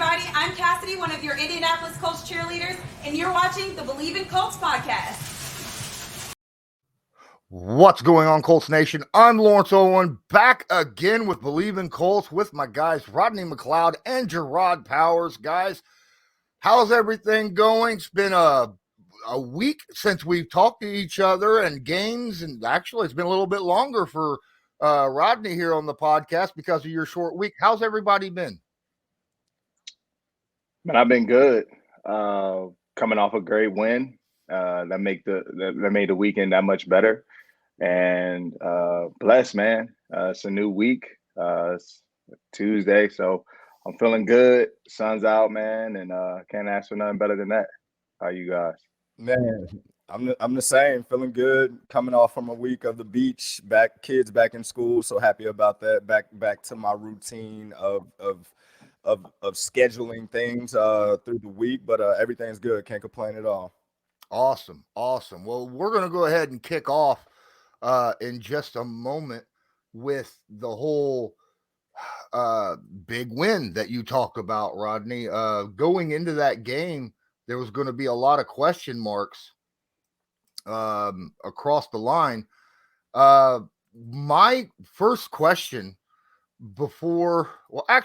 everybody. I'm Cassidy, one of your Indianapolis Colts cheerleaders, and you're watching the Bleav in Colts podcast. What's going on, Colts Nation? I'm Lawrence Owen, back again with Bleav in Colts with my guys Rodney McLeod and Jerraud Powers. Guys, how's everything going? It's been a week since we've talked to each other and games, and actually it's been a little bit longer for Rodney here on the podcast because of your short week. How's everybody been? Man, I've been good. Coming off a great win, that made the weekend that much better, and blessed, man. It's a new week. It's Tuesday, so I'm feeling good. Sun's out, man, and can't ask for nothing better than that. How you guys? Man, I'm the same. Feeling good. Coming off from a week of the beach, kids back in school. So happy about that. Back to my routine of scheduling things through the week, but everything's good. Can't complain at all. Awesome. Well, we're going to go ahead and kick off in just a moment with the whole big win that you talked about, Rodney. Going into that game, there was going to be a lot of question marks across the line. My first question before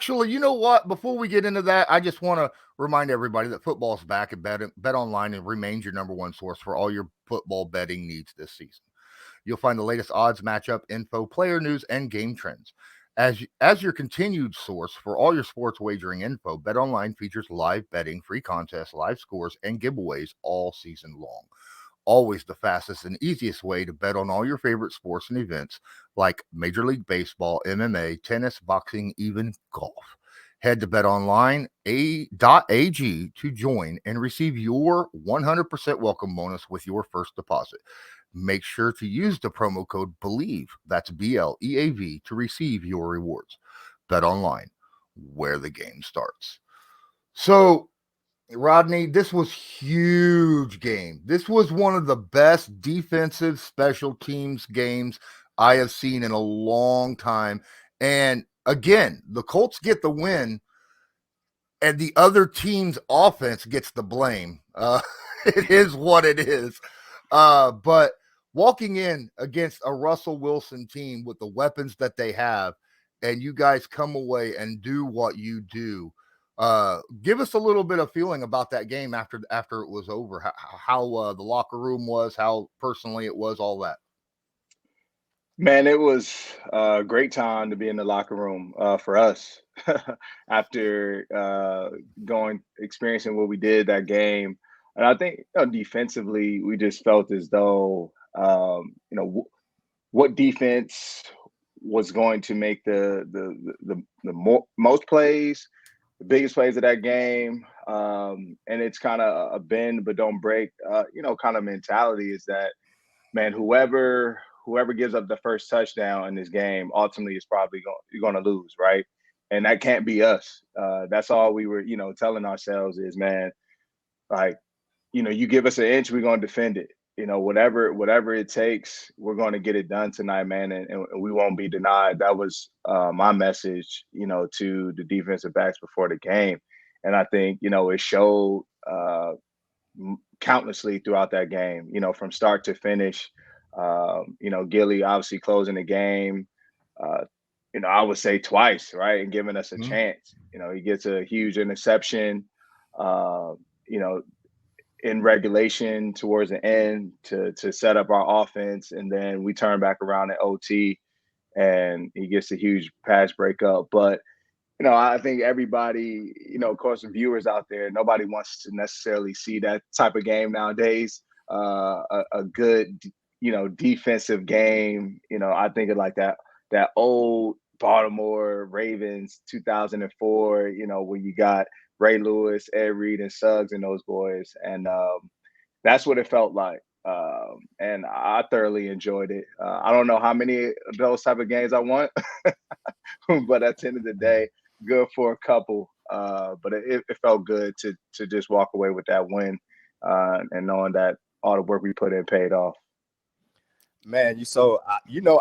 you know what? Before we get into that, I just want to remind everybody that football is back at Bet Online and remains your number one source for all your football betting needs this season. You'll find the latest odds, matchup info, player news, and game trends. As your continued source for all your sports wagering info, Bet Online features live betting, free contests, live scores, and giveaways all season long. Always the fastest and easiest way to bet on all your favorite sports and events like Major League Baseball, MMA, tennis, boxing, even golf. Head to betonline.ag to join and receive your 100% welcome bonus with your first deposit. Make sure to use the promo code Bleav, that's BLEAV, to receive your rewards. Bet Online, where the game starts. So, Rodney, this was huge game. This was one of the best defensive special teams games I have seen in a long time. And again, the Colts get the win, and the other team's offense gets the blame. It is what it is. But walking in against a Russell Wilson team with the weapons that they have, and you guys come away and do what you do. Give us a little bit of feeling about that game after it was over, how the locker room was, how personally it was, all that. Man, it was a great time to be in the locker room for us after experiencing what we did that game. And I think defensively, we just felt as though what defense was going to make the most plays, the biggest plays of that game. And it's kind of a bend but don't break, kind of mentality is that, man, whoever gives up the first touchdown in this game ultimately is probably going to lose, right? And that can't be us. That's all we were, telling ourselves is, man, like, you give us an inch, we're going to defend it. Whatever it takes, we're going to get it done tonight, man, and we won't be denied. That was my message, to the defensive backs before the game. And I think, it showed countlessly throughout that game, from start to finish. Gilly obviously closing the game, I would say twice, right, and giving us a chance. He gets a huge interception, in regulation towards the end to set up our offense, and then we turn back around at OT, and he gets a huge pass breakup. But I think everybody, of course, the viewers out there, nobody wants to necessarily see that type of game nowadays. A good, defensive game. I think of like that old Baltimore Ravens 2004. Where you got Ray Lewis, Ed Reed, and Suggs and those boys, and that's what it felt like. And I thoroughly enjoyed it. I don't know how many of those type of games I want, but at the end of the day, good for a couple. But it felt good to just walk away with that win, and knowing that all the work we put in paid off. Man,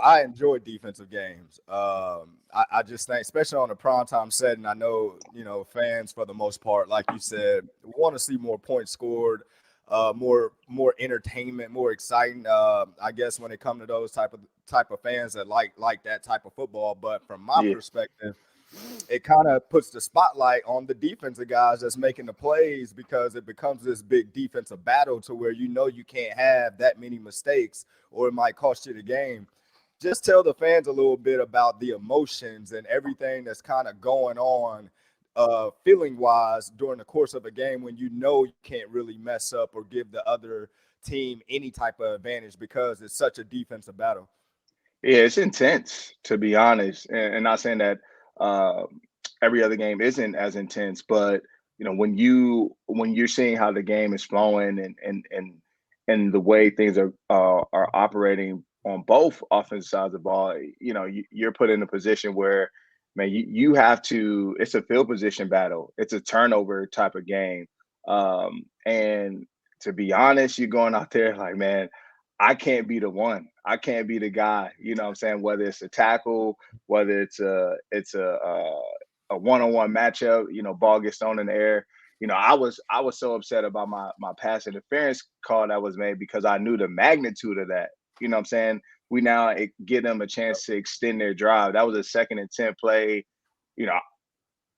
I enjoy defensive games. I just think, especially on a primetime setting, I know, fans for the most part, like you said, want to see more points scored, more entertainment, more exciting. I guess when it comes to those type of fans that like that type of football. But from my Yeah. perspective, it kind of puts the spotlight on the defensive guys that's making the plays, because it becomes this big defensive battle to where you can't have that many mistakes or it might cost you the game. Just tell the fans a little bit about the emotions and everything that's kind of going on feeling wise during the course of a game when you can't really mess up or give the other team any type of advantage because it's such a defensive battle. Yeah, it's intense, to be honest, and not saying that uh, every other game isn't as intense, but when you're seeing how the game is flowing and the way things are operating on both offensive sides of the ball, you're put in a position where, man, you have to. It's a field position battle. It's a turnover type of game, and to be honest, you're going out there like, man, I can't be the one. I can't be the guy. You know what I'm saying? Whether it's a tackle, whether it's a one-on-one matchup, ball gets thrown in the air. I was so upset about my pass interference call that was made because I knew the magnitude of that. You know what I'm saying? We now give them a chance to extend their drive. That was a second and 10 play. You know,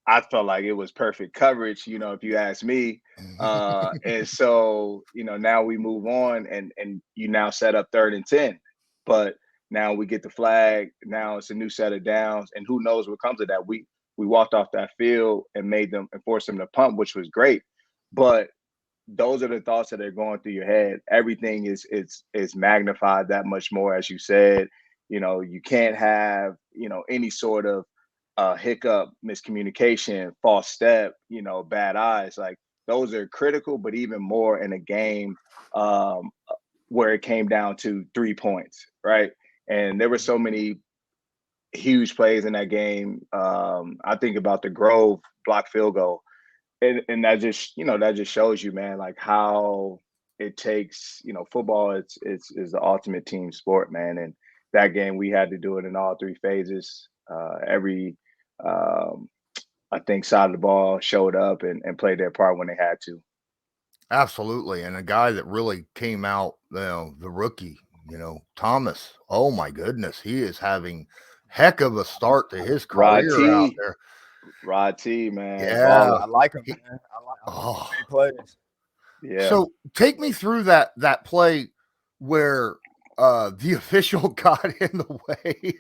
I felt like it was perfect coverage, if you ask me. And so, now we move on and you now set up third and 10. But now we get the flag. Now it's a new set of downs. And who knows what comes of that. We walked off that field and made them and forced them to pump, which was great. But those are the thoughts that are going through your head. Everything is magnified that much more, as you said. You can't have, any sort of hiccup, miscommunication, false step, bad eyes. Like those are critical, but even more in a game where it came down to 3 points, right? And there were so many huge plays in that game. I think about the Grove block field goal, and that just shows you, man, like how it takes. Football is the ultimate team sport, man. And that game we had to do it in all three phases. Every um, I think side of the ball showed up and played their part when they had to. Absolutely. And a guy that really came out, the rookie, Thomas. Oh my goodness. He is having heck of a start to his Rod career out T, there. Rod T, man, Yeah. I like him, He, man. I like oh, he plays. yeah. so take me through that play where the official got in the way.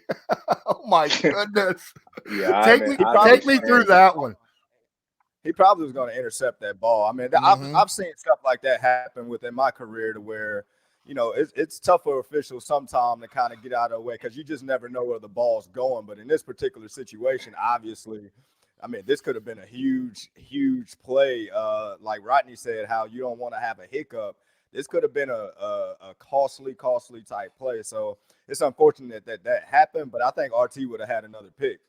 Oh my goodness. Yeah, I Take haven't me I He haven't probably take me through experienced. that one. he probably was going to intercept that ball. I mean, Hmm. I've seen stuff like that happen within my career to where, it's tough for officials sometimes to kind of get out of the way because you just never know where the ball's going. But in this particular situation, obviously, I mean, this could have been a huge, huge play. Like Rodney said, how you don't want to have a hiccup. This could have been a costly type play. So it's unfortunate that happened, but I think RT would have had another pick.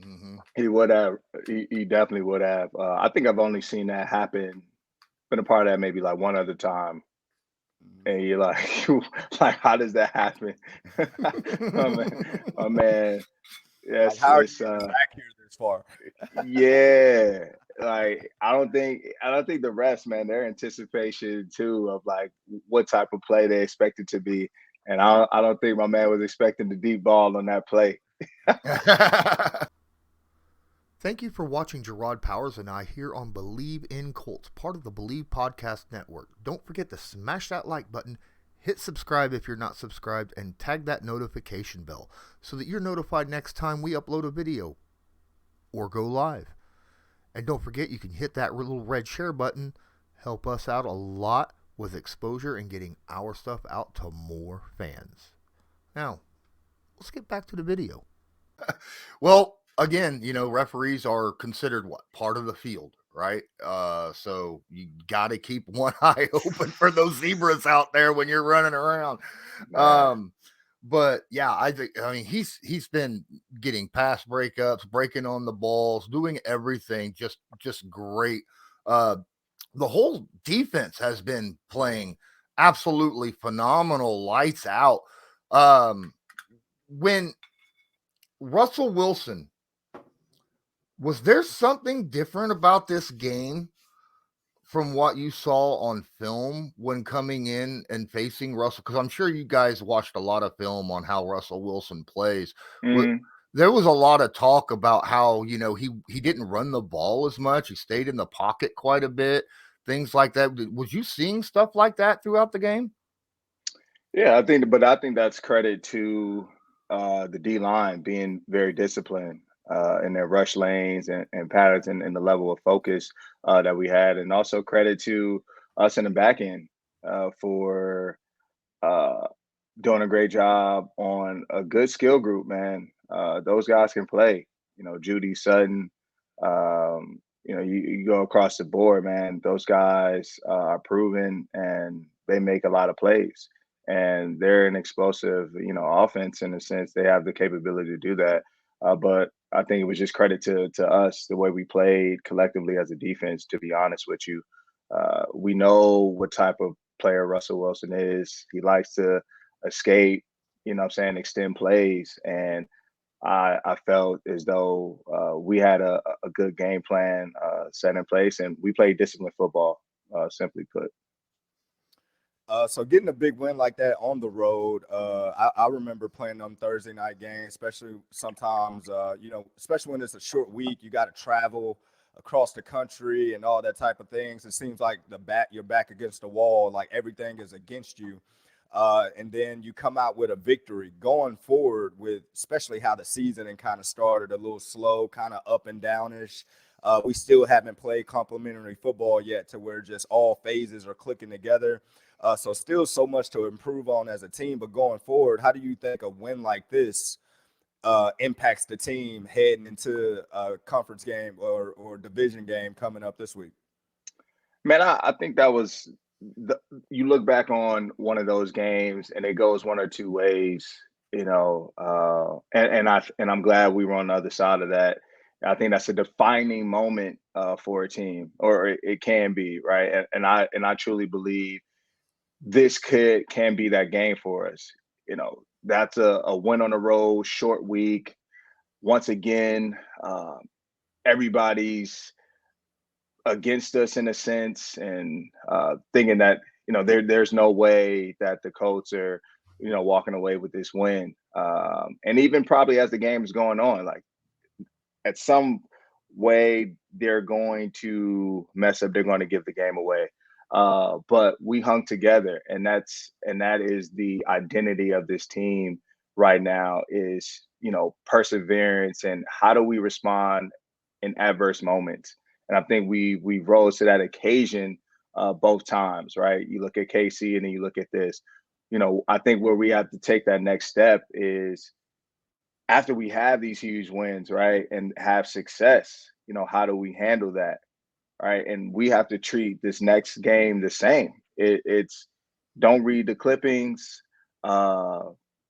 Hmm. He would have. He definitely would have. I think I've only seen that happen. Been a part of that maybe like one other time, and you're like, like, how does that happen? Oh man, oh man, Like, yes, how are you it's getting back here this far? yeah. Like I don't think the refs, man, their anticipation too of like what type of play they expect it to be, and I don't think my man was expecting the deep ball on that play. Thank you for watching Jerraud Powers and I here on Bleav in Colts, part of the Bleav Podcast Network. Don't forget to smash that like button, hit subscribe if you're not subscribed, and tag that notification bell so that you're notified next time we upload a video or go live. And don't forget, you can hit that little red share button, help us out a lot with exposure and getting our stuff out to more fans. Now, let's get back to the video. Well, again, referees are considered what? Part of the field, right? So you got to keep one eye open for those zebras out there when you're running around. Man. But yeah, I mean he's been getting pass breakups, breaking on the balls, doing everything just great. The whole defense has been playing absolutely phenomenal, lights out. When Russell Wilson, was there something different about this game from what you saw on film when coming in and facing Russell? Because I'm sure you guys watched a lot of film on how Russell Wilson plays. Mm-hmm. There was a lot of talk about how, he didn't run the ball as much. He stayed in the pocket quite a bit, things like that. Was you seeing stuff like that throughout the game? Yeah, I think that's credit to the D line being very disciplined in their rush lanes and patterns and the level of focus that we had, and also credit to us in the back end for uh, doing a great job on a good skill group. Man, those guys can play. Judy Sutton. You go across the board, man. Those guys are proven and they make a lot of plays and they're an explosive, offense in a sense. They have the capability to do that. But I think it was just credit to us the way we played collectively as a defense. To be honest with you, we know what type of player Russell Wilson is. He likes to escape, extend plays, and I felt as though we had a good game plan set in place, and we played disciplined football. Simply put. So getting a big win like that on the road, I remember playing them Thursday night games, especially sometimes, especially when it's a short week, you got to travel across the country and all that type of things. It seems like you're back against the wall, like everything is against you. And then you come out with a victory going forward with, especially how the season and kind of started a little slow, kind of up and downish. We still haven't played complimentary football yet to where just all phases are clicking together. So still so much to improve on as a team, but going forward, how do you think a win like this impacts the team heading into a conference game or division game coming up this week? Man, I think that was you look back on one of those games and it goes one or two ways, and I'm glad we were on the other side of that. I think that's a defining moment for a team, or it can be, right? And I truly Bleav this can be that game for us. That's a win on the road, short week. Once again, everybody's against us in a sense, and thinking that there's no way that the Colts are walking away with this win. And even probably as the game is going on, like at some way they're going to mess up. They're going to give the game away. But we hung together, and that is the identity of this team right now is perseverance and how do we respond in adverse moments. And I think we rose to that occasion both times, right? You look at KC and then you look at this. I think where we have to take that next step is after we have these huge wins, right, and have success, how do we handle that, right? And we have to treat this next game the same. It's don't read the clippings,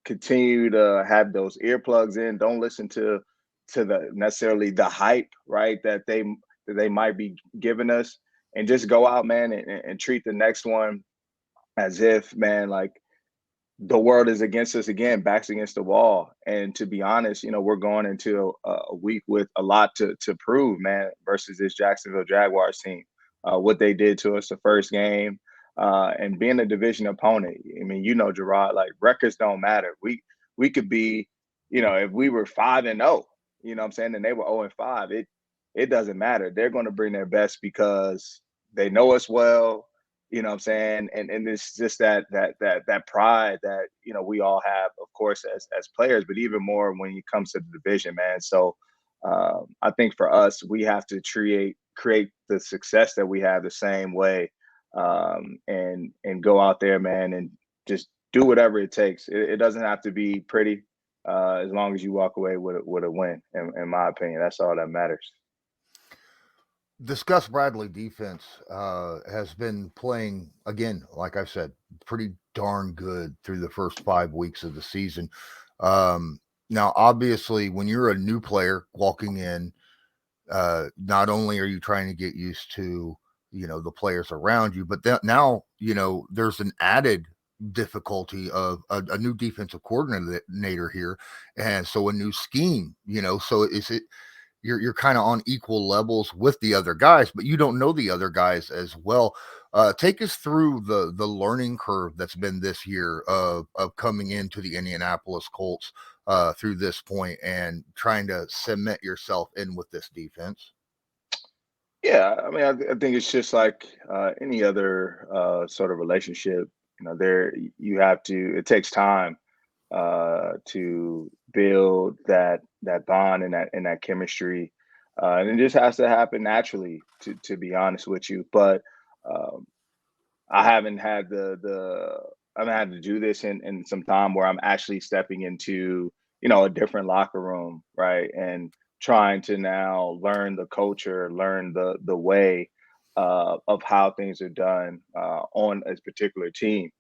continue to have those earplugs in. Don't listen to the necessarily the hype, right, that they might be giving us, and just go out, man, and treat the next one as if, man, like the world is against us again, backs against the wall. And to be honest, we're going into a week with a lot to prove, man, versus this Jacksonville Jaguars team. What they did to us the first game, and being a division opponent. I mean, Jerraud, like records don't matter. We could be, if we were 5-0, what I'm saying, and they were 0-5, it doesn't matter. They're going to bring their best because they know us well. What I'm saying? And it's just that pride that, we all have, of course, as players, but even more when it comes to the division, man. So I think for us, we have to create the success that we have the same way, and go out there, man, and just do whatever it takes. It doesn't have to be pretty, as long as you walk away with a win, in my opinion. That's all that matters. This Gus Bradley defense has been playing, again, like I said, pretty darn good through the first 5 weeks of the season. Now, obviously, when you're a new player walking in, not only are you trying to get used to, the players around you, but now, there's an added difficulty of a new defensive coordinator here, and so a new scheme. So is it you're kind of on equal levels with the other guys, but you don't know the other guys as well. Take us through the learning curve that's been this year of coming into the Indianapolis Colts through this point and trying to cement yourself in with this defense. Yeah, I mean, I think it's just like any other sort of relationship. There you have to. It takes time to build that bond and that chemistry, and it just has to happen naturally. To be honest with you, but um, I haven't had I haven't had to do this in some time where I'm actually stepping into, a different locker room, right? And trying to now learn the culture, learn the way of how things are done on a particular team.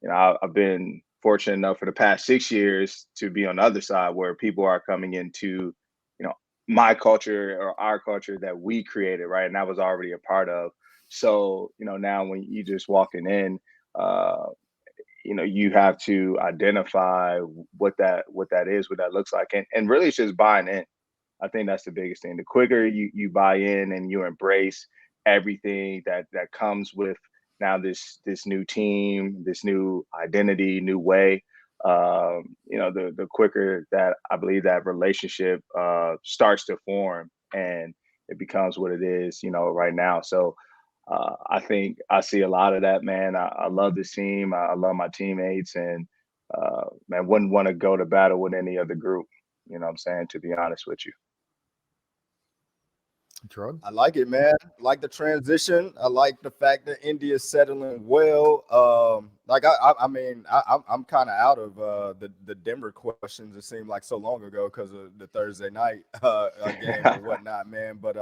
I've been fortunate enough for the past 6 years to be on the other side where people are coming into, you know, my culture or our culture that we created, right? And I was already a part of. So, now when you just walking in, uh, you have to identify what that is, what that looks like. And really it's just buying in. I think that's the biggest thing. The quicker you buy in and you embrace everything that comes with now this new team, this new identity, new way, the quicker that I Bleav that relationship starts to form and it becomes what it is, right now. So I think I see a lot of that, man. I love this team. I love my teammates, and man, wouldn't want to go to battle with any other group. You know what I'm saying? To be honest with you. Jerraud? I like it, man. I like the transition. I like the fact that India is settling well. I'm kind of out of the Denver questions. It seemed like so long ago because of the Thursday night game or whatnot, man. But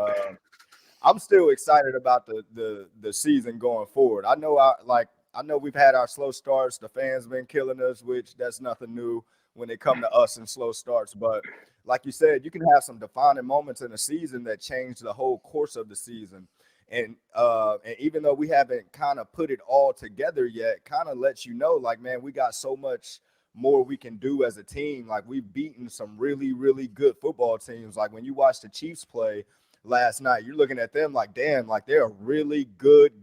I'm still excited about the season going forward. I know we've had our slow starts. The fans been killing us, which that's nothing new when they come to us in slow starts. But like you said, you can have some defining moments in a season that change the whole course of the season. And even though we haven't kind of put it all together yet, kind of lets you know, like, man, we got so much more we can do as a team. Like, we've beaten some really, really good football teams. Like, when you watch the Chiefs play last night, you're looking at them like, damn, like they're a really good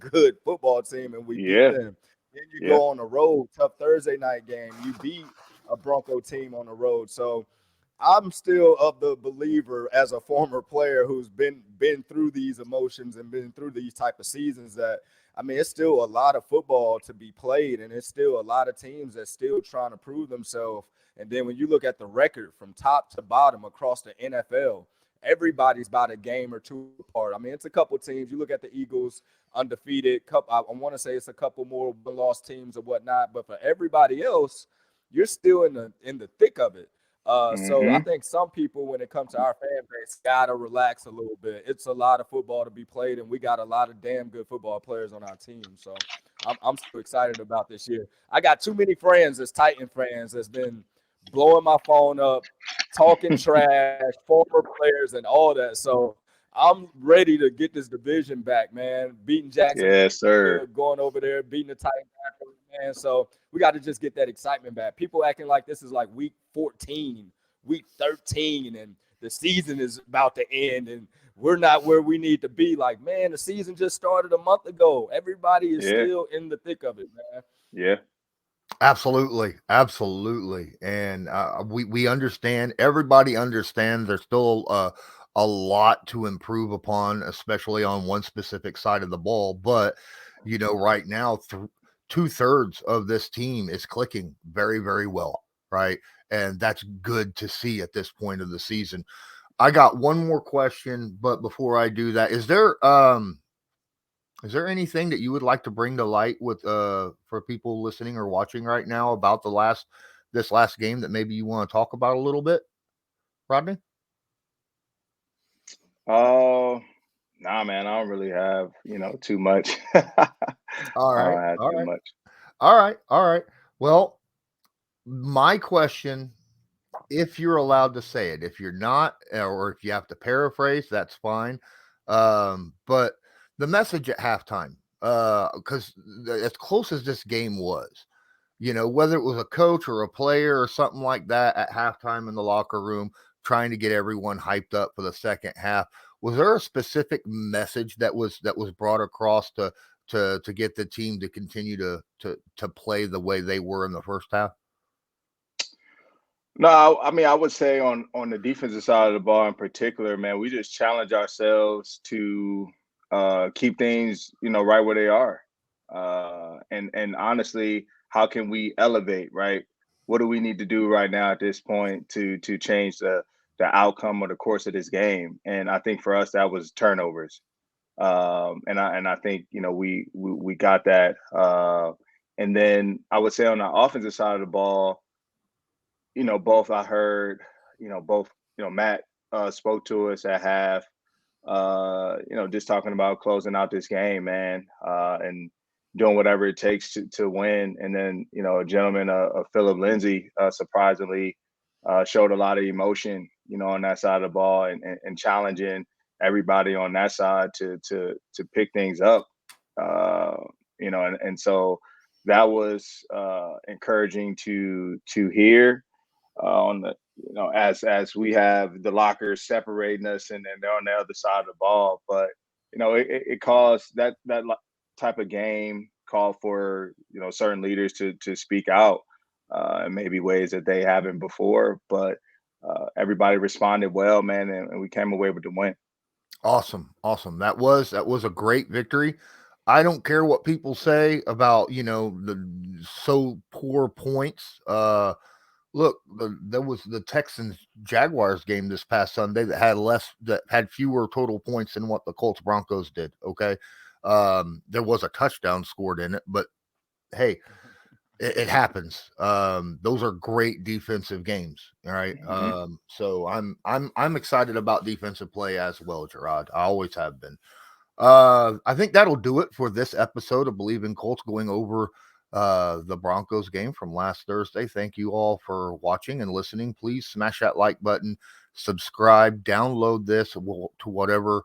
football team, and we beat Yeah, them. Then you yeah, go on the road, tough Thursday night game, you beat a Bronco team on the road. So I'm still of the believer, as a former player who's been through these emotions and been through these type of seasons, that I mean, it's still a lot of football to be played, and it's still a lot of teams that's still trying to prove themselves. And then when you look at the record from top to bottom across the NFL, everybody's about a game or two apart. I mean, it's a couple teams. You look at the Eagles, undefeated. I want to say it's a couple more one-loss teams or whatnot. But for everybody else, you're still in the thick of it. So I hmm think some people, when it comes to our fan base, gotta relax a little bit. It's a lot of football to be played, and we got a lot of damn good football players on our team. So I'm so excited about this year. I got too many friends as Titan fans that's been blowing my phone up, talking trash, former players, and all that. So I'm ready to get this division back, man. Beating Jacksonville, yes, sir. going over there, beating the Titans, man. So we got to just get that excitement back. People acting like this is like week 14, week 13, and the season is about to end, and we're not where we need to be. Like, man, the season just started a month ago. Everybody is Yeah, still in the thick of it, man. yeah, Absolutely, absolutely, and we understand. Everybody understands. There's still a lot to improve upon, especially on one specific side of the ball. But right now, 2/3 of this team is clicking very, very well, right? And that's good to see at this point of the season. I got one more question, but before I do that, is there anything that you would like to bring to light with for people listening or watching right now about this last game that maybe you want to talk about a little bit, Rodney? Oh, nah, man, I don't really have, too much. I All right, don't have all too right, much. all right, all right. Well, my question, if you're allowed to say it, if you're not, or if you have to paraphrase, that's fine. But the message at halftime, because as close as this game was, whether it was a coach or a player or something like that at halftime in the locker room, trying to get everyone hyped up for the second half. Was there a specific message that was brought across to get the team to continue to play the way they were in the first half? No, I mean, I would say on the defensive side of the ball in particular, man, we just challenge ourselves to keep things, right where they are. And honestly, how can we elevate, right? What do we need to do right now at this point to change the outcome or the course of this game? And I think for us, that was turnovers. And I think we got that. And then I would say on the offensive side of the ball, both I heard, both, Matt spoke to us at half, just talking about closing out this game, man, and doing whatever it takes to win. And then, a gentleman, Philip Lindsay, surprisingly, showed a lot of emotion, on that side of the ball and challenging everybody on that side to pick things up, and so that was encouraging to hear on the as we have the lockers separating us and they're on the other side of the ball. But it caused that type of game called for certain leaders to speak out in maybe ways that they haven't before. But everybody responded well, man, and we came away with the win. Awesome. That was a great victory. I don't care what people say about the so poor points. Look, there was the Texans Jaguars game this past Sunday that had fewer total points than what the Colts Broncos did. Okay. There was a touchdown scored in it, but hey, it happens. Those are great defensive games. All right. So I'm excited about defensive play as well, Jerraud. I always have been. I think that'll do it for this episode of Bleav in Colts, going over the Broncos game from last Thursday. Thank you all for watching and listening. Please smash that like button, subscribe, download this to whatever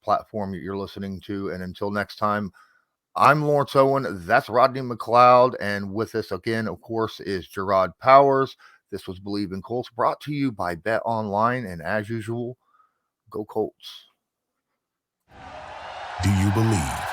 platform you're listening to. And until next time, I'm Lawrence Owen. That's Rodney McLeod. And with us again, of course, is Jerraud Powers. This was Bleav in Colts, brought to you by Bet Online. And as usual, go Colts. Do you believe?